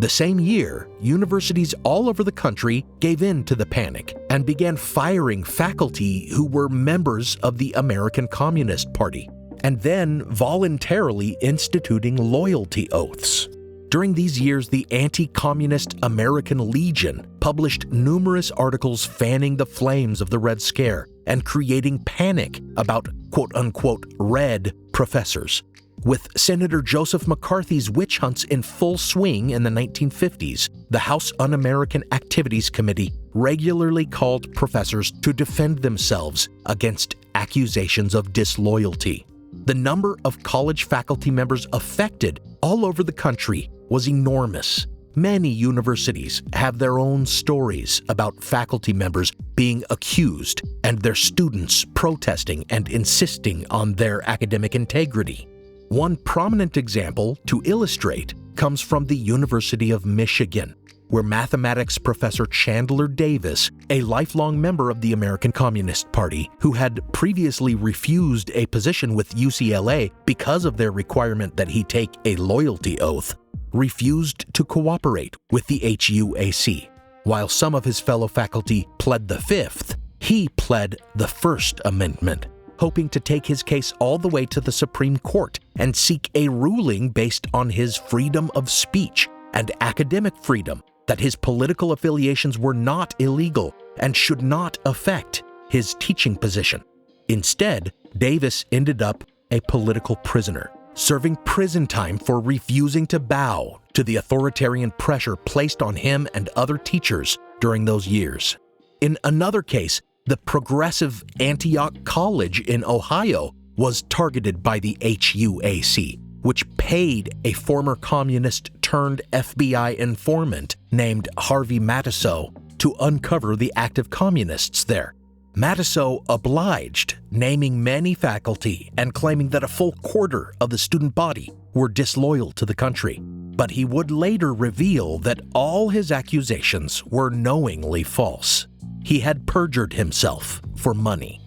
The same year, universities all over the country gave in to the panic and began firing faculty who were members of the American Communist Party, and then voluntarily instituting loyalty oaths. During these years, the anti-communist American Legion published numerous articles fanning the flames of the Red Scare and creating panic about quote-unquote red professors. With Senator Joseph McCarthy's witch hunts in full swing in the 1950s, the House Un-American Activities Committee regularly called professors to defend themselves against accusations of disloyalty. The number of college faculty members affected all over the country was enormous. Many universities have their own stories about faculty members being accused and their students protesting and insisting on their academic integrity. One prominent example to illustrate comes from the University of Michigan, where mathematics professor Chandler Davis, a lifelong member of the American Communist Party who had previously refused a position with UCLA because of their requirement that he take a loyalty oath, refused to cooperate with the HUAC. While some of his fellow faculty pled the Fifth, he pled the First Amendment, hoping to take his case all the way to the Supreme Court and seek a ruling based on his freedom of speech and academic freedom, that his political affiliations were not illegal and should not affect his teaching position. Instead, Davis ended up a political prisoner, serving prison time for refusing to bow to the authoritarian pressure placed on him and other teachers during those years. In another case, the progressive Antioch College in Ohio was targeted by the HUAC, which paid a former communist turned FBI informant named Harvey Matisow to uncover the active communists there. Matisow obliged, naming many faculty and claiming that a full quarter of the student body were disloyal to the country. But he would later reveal that all his accusations were knowingly false. He had perjured himself for money.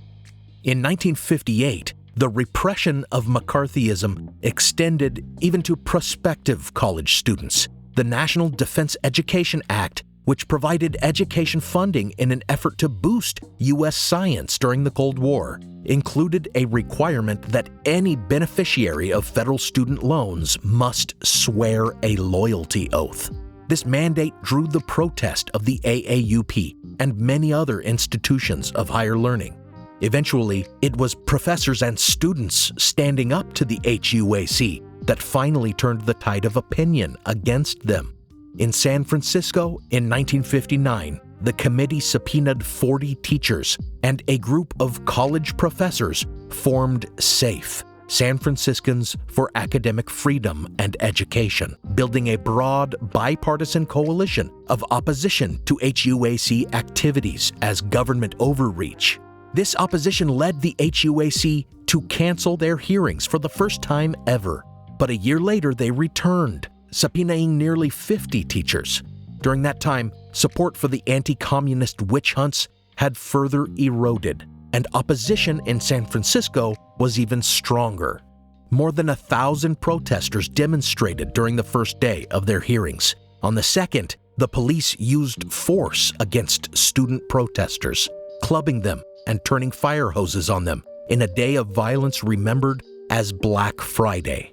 In 1958, the repression of McCarthyism extended even to prospective college students. The National Defense Education Act, which provided education funding in an effort to boost U.S. science during the Cold War, included a requirement that any beneficiary of federal student loans must swear a loyalty oath. This mandate drew the protest of the AAUP and many other institutions of higher learning. Eventually, it was professors and students standing up to the HUAC that finally turned the tide of opinion against them. In San Francisco in 1959, the committee subpoenaed 40 teachers, and a group of college professors formed SAFE, San Franciscans for Academic Freedom and Education, building a broad bipartisan coalition of opposition to HUAC activities as government overreach. This opposition led the HUAC to cancel their hearings for the first time ever. But a year later, they returned, subpoenaing nearly 50 teachers. During that time, support for the anti-communist witch hunts had further eroded, and opposition in San Francisco was even stronger. More than 1,000 protesters demonstrated during the first day of their hearings. On the second, the police used force against student protesters, clubbing them and turning fire hoses on them in a day of violence remembered as Black Friday.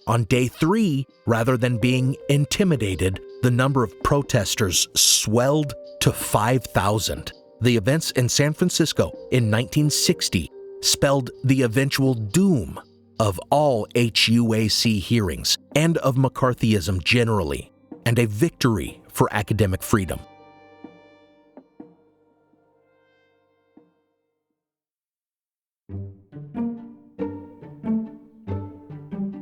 On day 3, rather than being intimidated, the number of protesters swelled to 5,000. The events in San Francisco in 1960 spelled the eventual doom of all HUAC hearings and of McCarthyism generally, and a victory for academic freedom.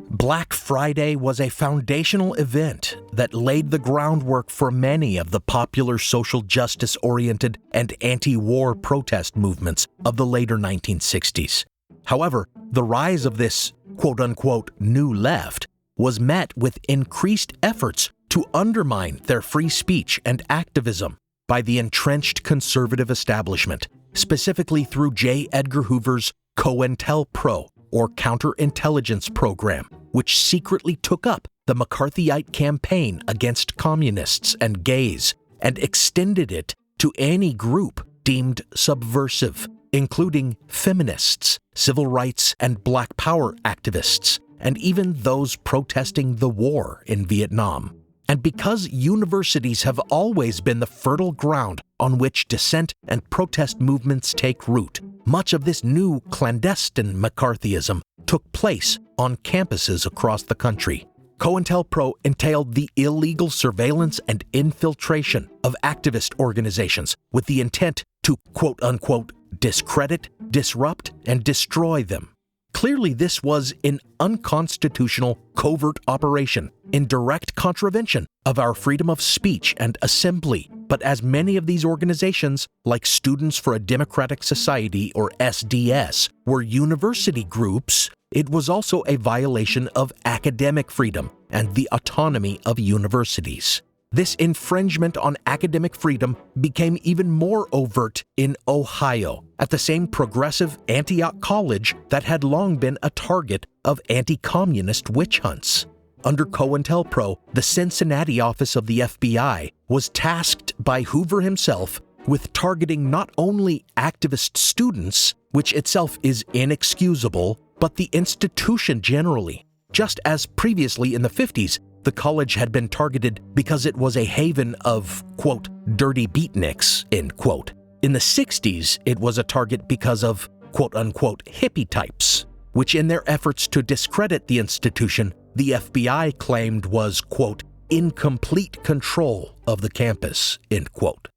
Black Friday was a foundational event that laid the groundwork for many of the popular social justice-oriented and anti-war protest movements of the later 1960s. However, the rise of this quote-unquote new left was met with increased efforts to undermine their free speech and activism by the entrenched conservative establishment, specifically through J. Edgar Hoover's COINTELPRO, or Counterintelligence Program, which secretly took up the McCarthyite campaign against communists and gays and extended it to any group deemed subversive, including feminists, civil rights and Black Power activists, and even those protesting the war in Vietnam. And because universities have always been the fertile ground on which dissent and protest movements take root, much of this new clandestine McCarthyism took place on campuses across the country. COINTELPRO entailed the illegal surveillance and infiltration of activist organizations with the intent to, quote-unquote, discredit, disrupt, and destroy them. Clearly, this was an unconstitutional covert operation in direct contravention of our freedom of speech and assembly. But as many of these organizations, like Students for a Democratic Society or SDS, were university groups, it was also a violation of academic freedom and the autonomy of universities. This infringement on academic freedom became even more overt in Ohio, at the same progressive Antioch College that had long been a target of anti-communist witch hunts. Under COINTELPRO, the Cincinnati office of the FBI was tasked by Hoover himself with targeting not only activist students, which itself is inexcusable, but the institution generally. Just as previously in the 50s, the college had been targeted because it was a haven of, quote, dirty beatniks, end quote. In the 60s, it was a target because of, quote-unquote, hippie types, which in their efforts to discredit the institution, the FBI claimed was, quote, in complete control of the campus, end quote.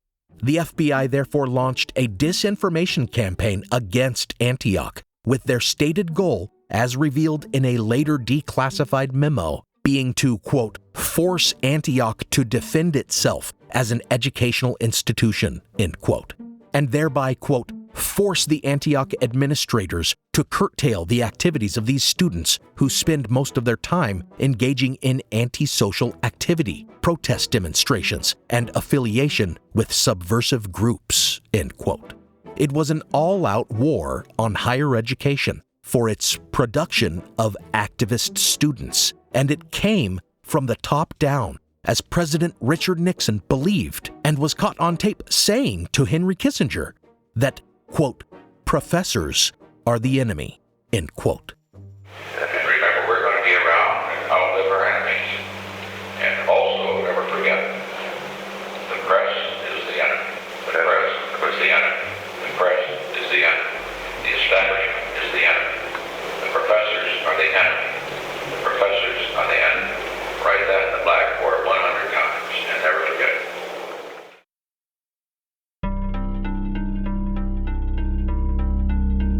The FBI therefore launched a disinformation campaign against Antioch, with their stated goal, as revealed in a later declassified memo, being to, quote, force Antioch to defend itself as an educational institution, end quote, and thereby, quote, force the Antioch administrators to curtail the activities of these students who spend most of their time engaging in antisocial activity, protest demonstrations, and affiliation with subversive groups, end quote. It was an all-out war on higher education for its production of activist students, and it came from the top down, as President Richard Nixon believed and was caught on tape saying to Henry Kissinger that, quote, professors are the enemy, end quote. And remember, we're going to be around and outlive our enemies. And also, never forget, the press is the enemy. The press is the enemy. The press is the enemy. The establishment is the enemy. The professors are the enemy. The professors are the enemy. Write that in the blackboard 100 times and never forget it.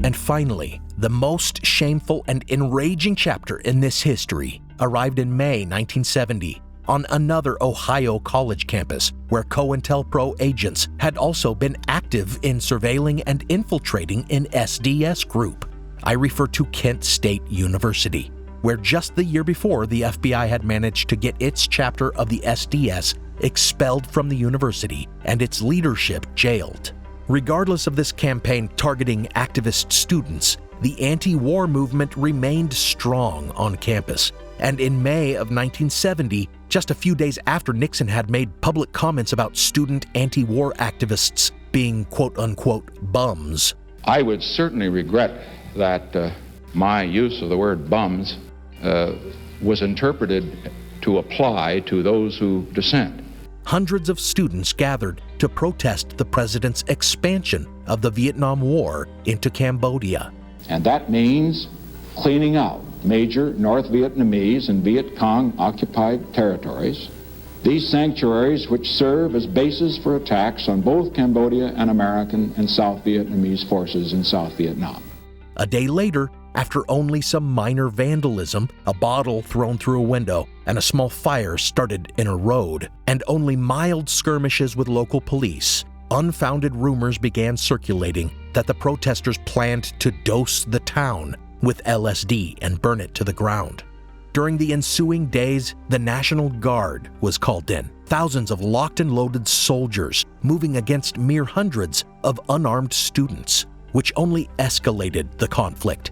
And finally, the most shameful and enraging chapter in this history arrived in May 1970 on another Ohio college campus where COINTELPRO agents had also been active in surveilling and infiltrating an SDS group. I refer to Kent State University, where just the year before the FBI had managed to get its chapter of the SDS expelled from the university and its leadership jailed. Regardless of this campaign targeting activist students, the anti-war movement remained strong on campus. And in May of 1970, just a few days after Nixon had made public comments about student anti-war activists being quote-unquote bums, I would certainly regret that my use of the word bums was interpreted to apply to those who dissent. Hundreds of students gathered to protest the president's expansion of the Vietnam War into Cambodia. And that means cleaning out major North Vietnamese and Viet Cong occupied territories, these sanctuaries which serve as bases for attacks on both Cambodia and American and South Vietnamese forces in South Vietnam. A day later, after only some minor vandalism, a bottle thrown through a window, and a small fire started in a road, and only mild skirmishes with local police, unfounded rumors began circulating that the protesters planned to dose the town with LSD and burn it to the ground. During the ensuing days, the National Guard was called in, thousands of locked and loaded soldiers moving against mere hundreds of unarmed students, which only escalated the conflict.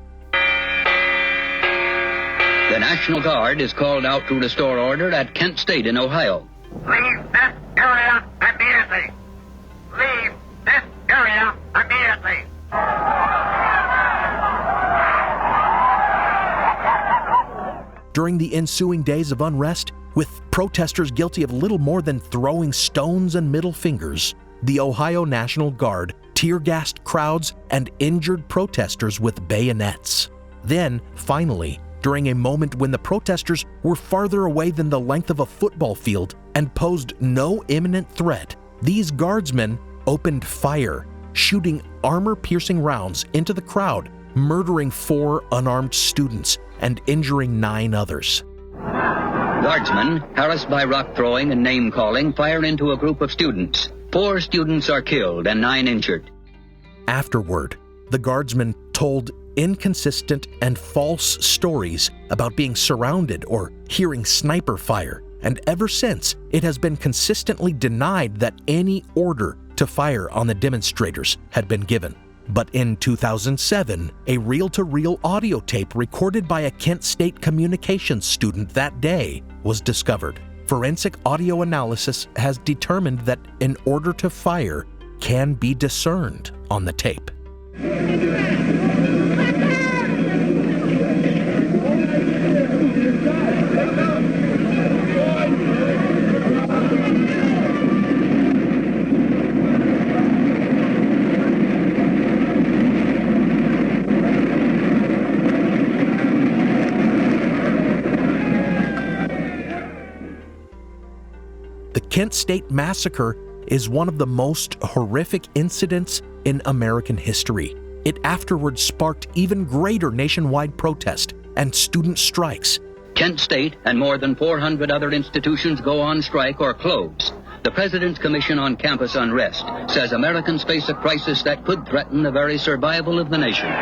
The National Guard is called out to restore order at Kent State in Ohio. Leave this area immediately. Leave this area immediately. During the ensuing days of unrest, with protesters guilty of little more than throwing stones and middle fingers, the Ohio National Guard tear-gassed crowds and injured protesters with bayonets. Then, finally, during a moment when the protesters were farther away than the length of a football field and posed no imminent threat, these guardsmen opened fire, shooting armor-piercing rounds into the crowd, murdering 4 unarmed students and injuring 9 others. Guardsmen, harassed by rock throwing and name calling, fire into a group of students. 4 students are killed and 9 injured. Afterward, the guardsmen told inconsistent and false stories about being surrounded or hearing sniper fire, and ever since, it has been consistently denied that any order to fire on the demonstrators had been given. But in 2007, a reel-to-reel audio tape recorded by a Kent State communications student that day was discovered. Forensic audio analysis has determined that an order to fire can be discerned on the tape. The Kent State Massacre is one of the most horrific incidents in American history. It afterwards sparked even greater nationwide protest and student strikes. Kent State and more than 400 other institutions go on strike or close. The President's Commission on Campus Unrest says Americans face a crisis that could threaten the very survival of the nation.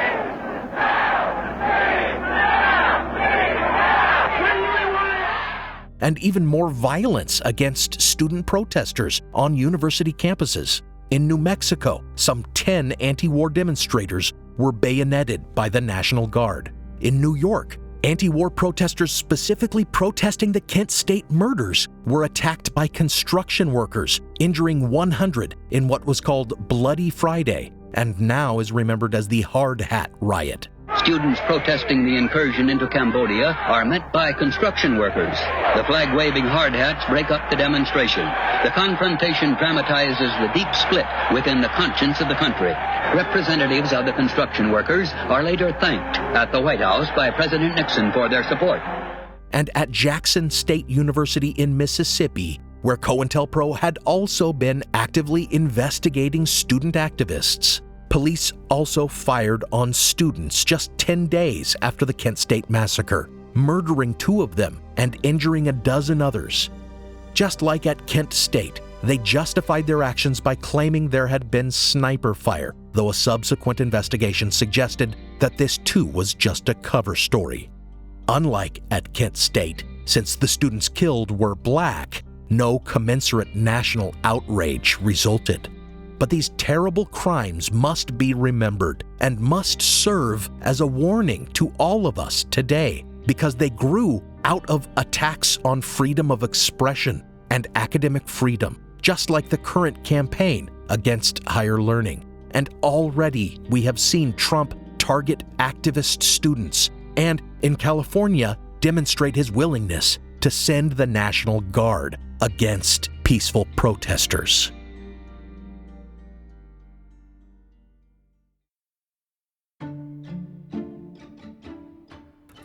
And even more violence against student protesters on university campuses. In New Mexico, some 10 anti-war demonstrators were bayoneted by the National Guard. In New York, anti-war protesters specifically protesting the Kent State murders were attacked by construction workers, injuring 100 in what was called Bloody Friday, and now is remembered as the Hard Hat Riot. Students protesting the incursion into Cambodia are met by construction workers. The flag-waving hard hats break up the demonstration. The confrontation dramatizes the deep split within the conscience of the country. Representatives of the construction workers are later thanked at the White House by President Nixon for their support. And at Jackson State University in Mississippi, where COINTELPRO had also been actively investigating student activists, police also fired on students just 10 days after the Kent State Massacre, murdering 2 of them and injuring a dozen others. Just like at Kent State, they justified their actions by claiming there had been sniper fire, though a subsequent investigation suggested that this too was just a cover story. Unlike at Kent State, since the students killed were black, no commensurate national outrage resulted. But these terrible crimes must be remembered and must serve as a warning to all of us today, because they grew out of attacks on freedom of expression and academic freedom, just like the current campaign against higher learning. And already we have seen Trump target activist students and, in California, demonstrate his willingness to send the National Guard against peaceful protesters.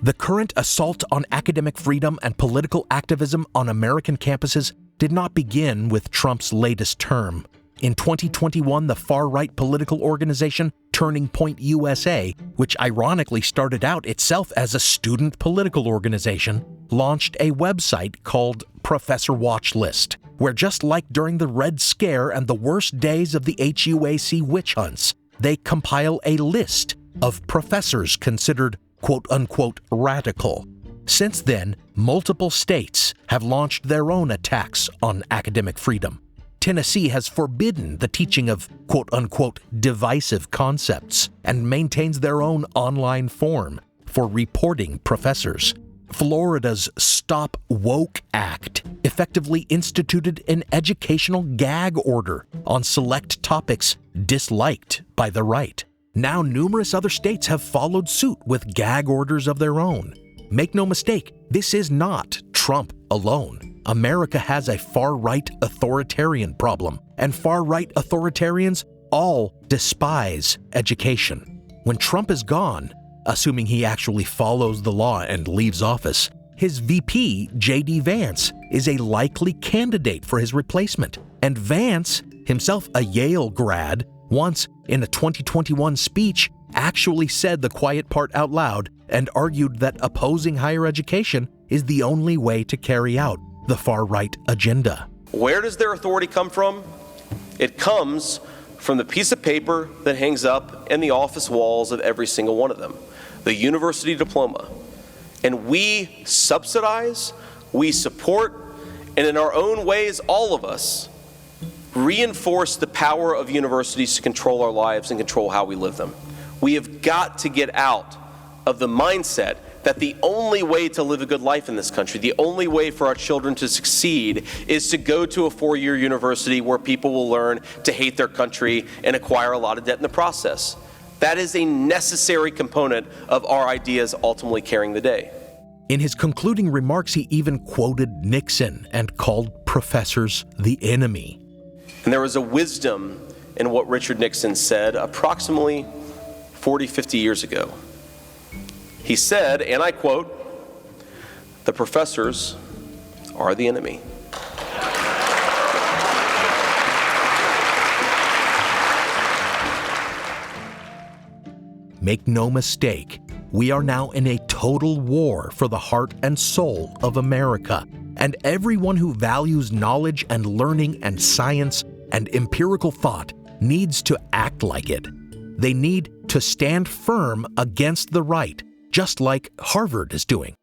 The current assault on academic freedom and political activism on American campuses did not begin with Trump's latest term. In 2021, the far-right political organization Turning Point USA, which ironically started out itself as a student political organization, launched a website called Professor Watch List, where just like during the Red Scare and the worst days of the HUAC witch hunts, they compile a list of professors considered quote-unquote radical. Since then, multiple states have launched their own attacks on academic freedom. Tennessee has forbidden the teaching of quote-unquote divisive concepts and maintains their own online form for reporting professors. Florida's Stop Woke Act effectively instituted an educational gag order on select topics disliked by the right. Now numerous other states have followed suit with gag orders of their own. make no mistake, this is not Trump alone. America has a far-right authoritarian problem, and far-right authoritarians all despise education. When Trump is gone, assuming he actually follows the law and leaves office, his VP, J.D. Vance, is a likely candidate for his replacement. And Vance, himself a Yale grad, once in a 2021 speech actually said the quiet part out loud and argued that opposing higher education is the only way to carry out the far-right agenda. Where does their authority come from? It comes from the piece of paper that hangs up in the office walls of every single one of them, the university diploma. And we subsidize, we support, and in our own ways, all of us reinforce the power of universities to control our lives and control how we live them. We have got to get out of the mindset that the only way to live a good life in this country, the only way for our children to succeed, is to go to a four-year university where people will learn to hate their country and acquire a lot of debt in the process. That is a necessary component of our ideas ultimately carrying the day. In his concluding remarks, he even quoted Nixon and called professors the enemy. And there was a wisdom in what Richard Nixon said approximately 40, 50 years ago. He said, and I quote, "The professors are the enemy." Make no mistake, we are now in a total war for the heart and soul of America, and everyone who values knowledge and learning and science and empirical thought needs to act like it. They need to stand firm against the right, just like Harvard is doing.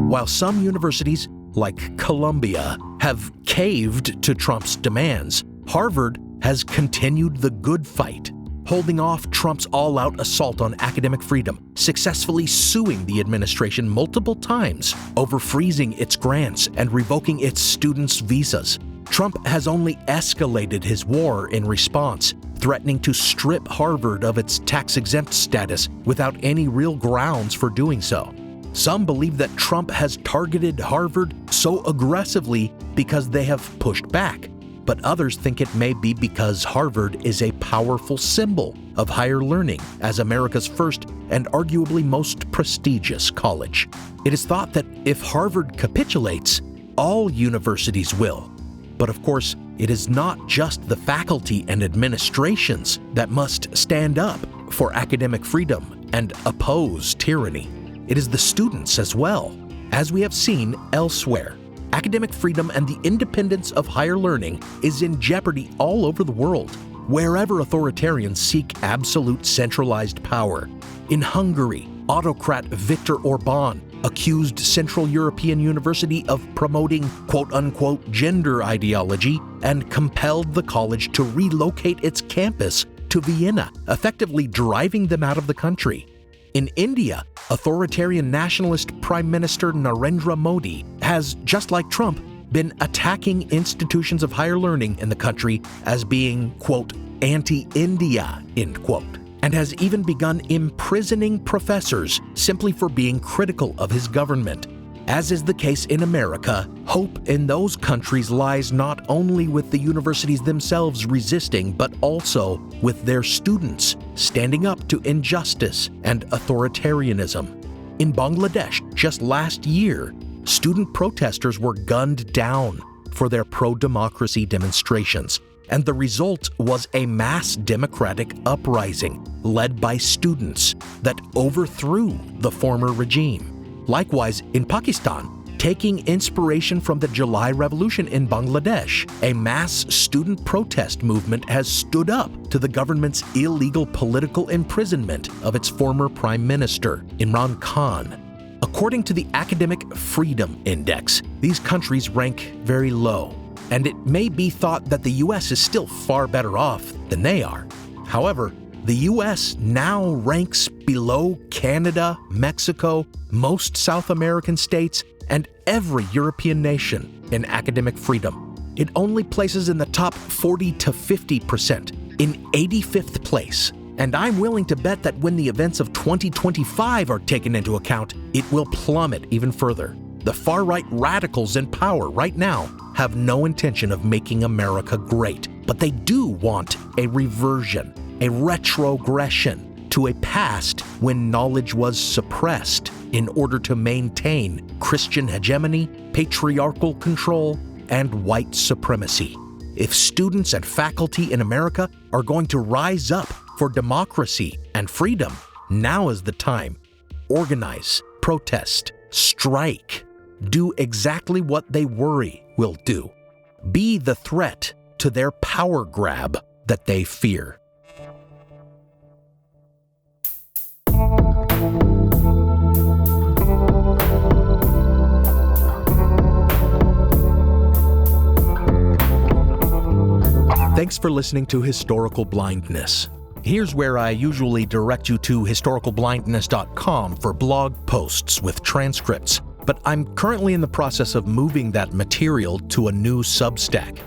While some universities, like Columbia, have caved to Trump's demands, Harvard has continued the good fight, holding off Trump's all-out assault on academic freedom, successfully suing the administration multiple times over freezing its grants and revoking its students' visas. Trump has only escalated his war in response, threatening to strip Harvard of its tax-exempt status without any real grounds for doing so. Some believe that Trump has targeted Harvard so aggressively because they have pushed back, but others think it may be because Harvard is a powerful symbol of higher learning as America's first and arguably most prestigious college. It is thought that if Harvard capitulates, all universities will. But of course, it is not just the faculty and administrations that must stand up for academic freedom and oppose tyranny. It is the students as well. As we have seen elsewhere, academic freedom and the independence of higher learning is in jeopardy all over the world, wherever authoritarians seek absolute centralized power. In Hungary, autocrat Viktor Orban accused Central European University of promoting quote-unquote gender ideology and compelled the college to relocate its campus to Vienna, effectively driving them out of the country. In India, authoritarian nationalist Prime Minister Narendra Modi has, just like Trump, been attacking institutions of higher learning in the country as being, quote, anti-India, end quote, and has even begun imprisoning professors simply for being critical of his government. As is the case in America, hope in those countries lies not only with the universities themselves resisting, but also with their students standing up to injustice and authoritarianism. In Bangladesh, just last year, student protesters were gunned down for their pro-democracy demonstrations, and the result was a mass democratic uprising led by students that overthrew the former regime. Likewise, in Pakistan, taking inspiration from the July Revolution in Bangladesh, a mass student protest movement has stood up to the government's illegal political imprisonment of its former prime minister, Imran Khan. According to the Academic Freedom Index, these countries rank very low, and it may be thought that the U.S. is still far better off than they are. However, the U.S. now ranks below Canada, Mexico, most South American states, and every European nation in academic freedom. it only places in the top 40 to 50%, in 85th place. And I'm willing to bet that when the events of 2025 are taken into account, it will plummet even further. The far-right radicals in power right now have no intention of making America great, but they do want a reversion, a retrogression to a past when knowledge was suppressed in order to maintain Christian hegemony, patriarchal control, and white supremacy. If students and faculty in America are going to rise up for democracy and freedom, now is the time. Organize, protest, strike. Do exactly what they worry will do. Be the threat to their power grab that they fear. Thanks for listening to Historical Blindness. Here's where I usually direct you to historicalblindness.com for blog posts with transcripts, but I'm currently in the process of moving that material to a new Substack.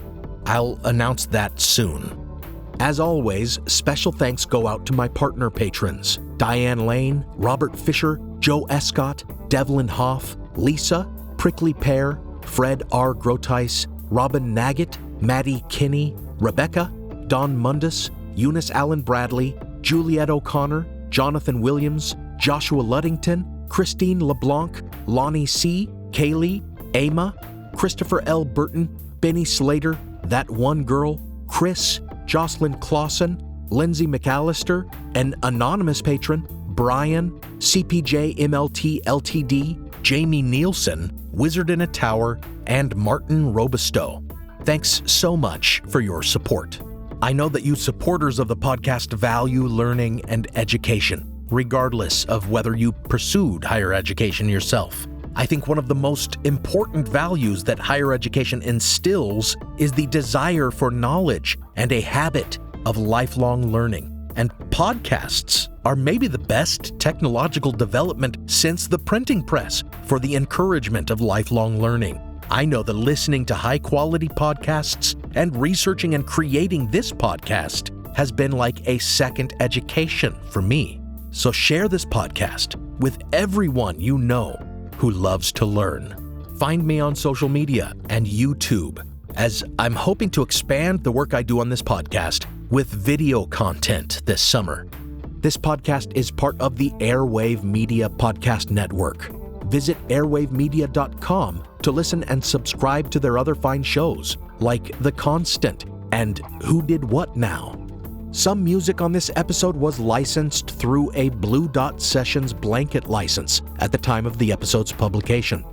I'll announce that soon. As always, special thanks go out to my partner patrons: Diane Lane, Robert Fisher, Joe Escott, Devlin Hoff, Lisa, Prickly Pear, Fred R. Grotice, Robin Naggett, Maddie Kinney, Rebecca, Don Mundus, Eunice Allen Bradley, Juliette O'Connor, Jonathan Williams, Joshua Luddington, Christine LeBlanc, Lonnie C., Kaylee, Ama, Christopher L. Burton, Benny Slater, That One Girl, Chris, Jocelyn Clausen, Lindsay McAllister, an anonymous patron, Brian, CPJ MLT LTD, Jamie Nielsen, Wizard in a Tower, and Martin Robusto. Thanks so much for your support. I know that you supporters of the podcast value learning and education, regardless of whether you pursued higher education yourself. I think one of the most important values that higher education instills is the desire for knowledge and a habit of lifelong learning. And podcasts are maybe the best technological development since the printing press for the encouragement of lifelong learning. I know that listening to high-quality podcasts and researching and creating this podcast has been like a second education for me. So share this podcast with everyone you know who loves to learn. Find me on social media and YouTube, as I'm hoping to expand the work I do on this podcast with video content this summer. This podcast is part of the Airwave Media Podcast Network. Visit airwavemedia.com to listen and subscribe to their other fine shows, like The Constant and Who Did What Now. Some music on this episode was licensed through a Blue Dot Sessions blanket license at the time of the episode's publication.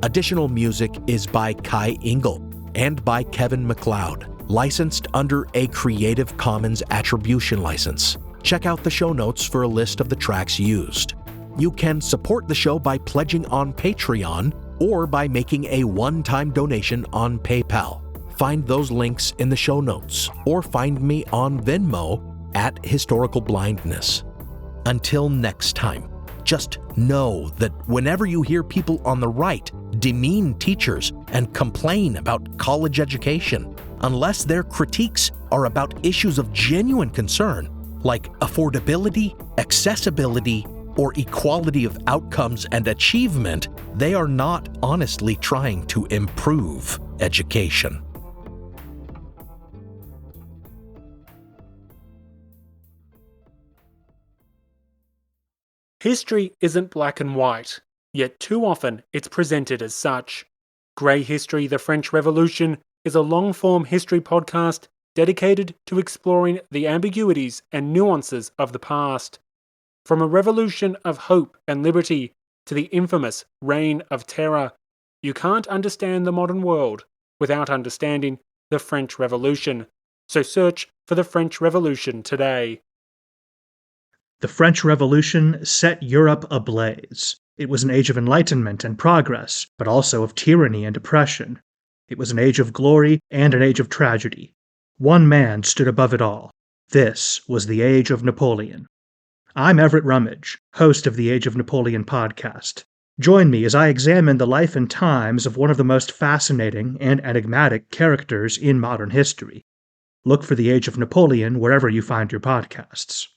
Additional music is by Kai Engel and by Kevin MacLeod, licensed under a Creative Commons Attribution license. Check out the show notes for a list of the tracks used. You can support the show by pledging on Patreon or by making a one-time donation on PayPal. Find those links in the show notes, or find me on Venmo at Historical Blindness. Until next time, just know that whenever you hear people on the right demean teachers and complain about college education, unless their critiques are about issues of genuine concern, like affordability, accessibility, or equality of outcomes and achievement, they are not honestly trying to improve education. History isn't black and white, yet too often it's presented as such. Grey History, the French Revolution, is a long-form history podcast dedicated to exploring the ambiguities and nuances of the past. From a revolution of hope and liberty to the infamous Reign of Terror, you can't understand the modern world without understanding the French Revolution. So search for the French Revolution today. The French Revolution set Europe ablaze. It was an age of enlightenment and progress, but also of tyranny and oppression. It was an age of glory and an age of tragedy. One man stood above it all. This was the Age of Napoleon. I'm Everett Rummage, host of the Age of Napoleon podcast. Join me as I examine the life and times of one of the most fascinating and enigmatic characters in modern history. Look for The Age of Napoleon wherever you find your podcasts.